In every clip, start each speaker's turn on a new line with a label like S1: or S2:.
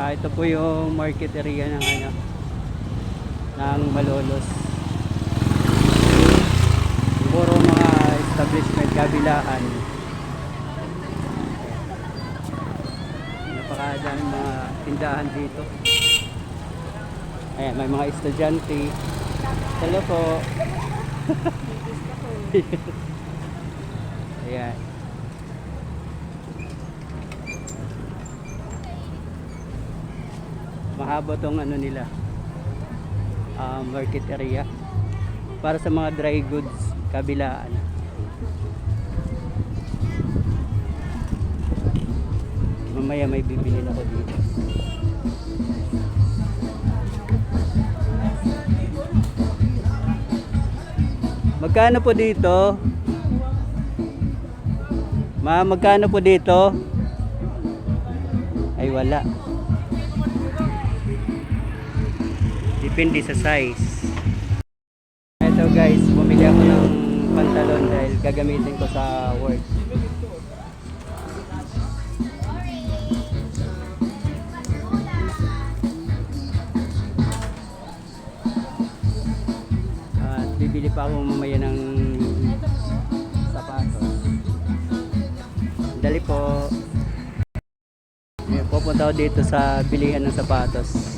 S1: Ito po yung market area ng ng Malolos. Puro mga establishment kabilaan. Napakadaming mga tindahan dito. Ayan, may mga estudyante. Hello po. Ayan. Mahaba tong nila, market area para sa mga dry goods kabilaan. Mamaya may bibili ako dito. Magkano po dito? Magkano po dito? Ay wala. Depende sa size. Ito guys, bumili ako ng pantalon dahil gagamitin ko sa work. At bibili pa ako mamaya ng sapatos. Dali po. Pupunta ako dito sa bilihan ng sapatos.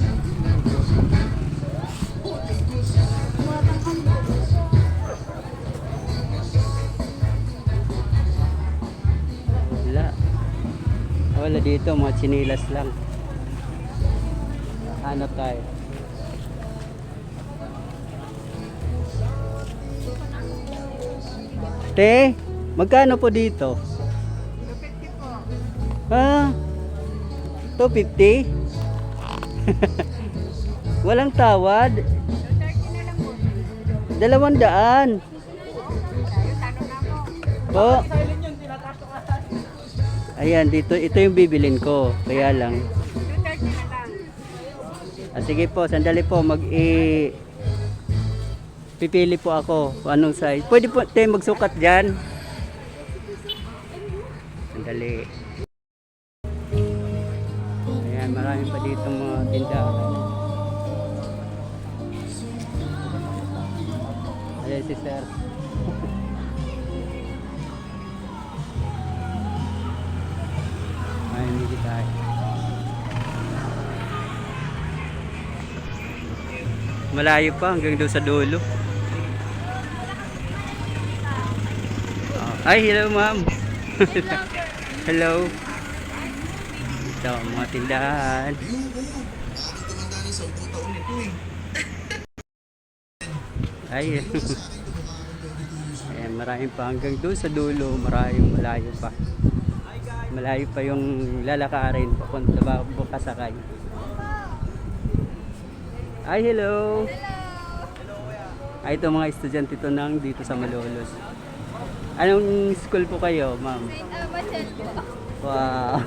S1: Wala dito, mga tsinilas lang. Hanap tayo. Te, magkano po dito?
S2: 250 po.
S1: Ah, 250? Walang tawad.
S2: 230 na lang po.
S1: 200.
S2: Tayo, tanong na po.
S1: Po. Ayan, dito ito yung bibilin ko. Kaya lang.
S2: 230 na lang.
S1: Sige po, sandali po pipili po ako kung anong size. Pwede po tayo magsukat diyan. Sandali. Ayan, marami pa dito mga tindahan. Ayan si sir. Ay, hindi tayo. Malayo pa hanggang doon sa dulo. Ay, hello ma'am. Hello. Ito, mga tindahan. Ay, ayan, marami pa hanggang doon sa dulo. Malayo pa. Malayo pa yung lalakarin papunta ba Bukasakay. Ay, hello. Ay, ito mga estudyante ito nang dito sa Malolos. Anong school po kayo, ma'am? Wow.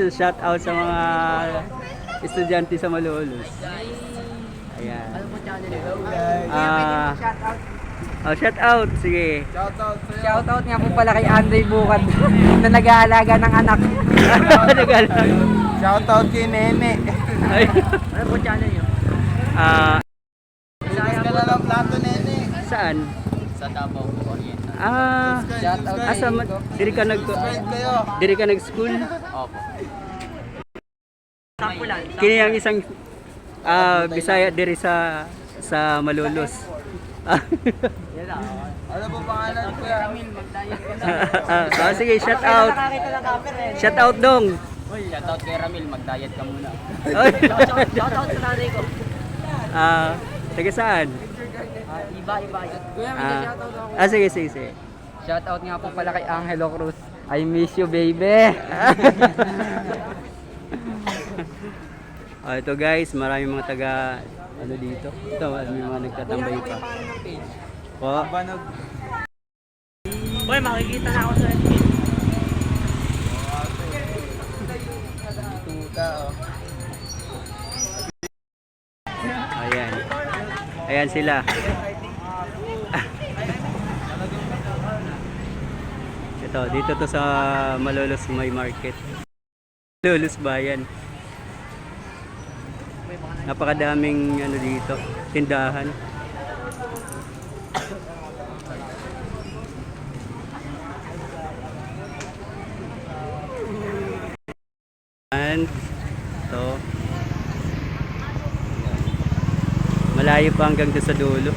S1: Shout out sa mga estudyante sa Malolos. Ayan. Shout out, sige.
S3: Shoutout nga po pala kay Andre Bukad na nag-aalaga ng anak. Shoutout kay Nene.
S1: Ay.
S3: Ano po channel niyo?
S2: Bigas ka na ng plato, Nene.
S1: Saan?
S3: Sa Davao Oriental.
S1: Shoutout. Diri ka nag-school?
S3: Opo. Sampulan.
S1: Kini ang isang Bisaya diri sa Malolos.
S2: Ano po pangalan ko yan?
S1: Sige, shout out. Shout out dong.
S3: Shoutout kay Ramil, mag-diet ka muna.
S2: Shoutout sa nanay ko.
S1: Taga saan?
S3: Iba. Kuya,
S1: Sige.
S3: Shoutout nga po pala kay Angelo Cruz. I miss you, baby.
S1: Ito guys, marami mga taga dito. Ito, may mga nagtatambay pa. Po.
S3: Boy, makikita na ako sa FB.
S1: Ayan sila. Ito, dito to sa Malolos May Market. Lulus Bayan. Napakadaming ano dito, tindahan. And to malayo pa hanggang doon sa dulo.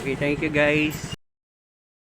S1: Okay, thank you guys.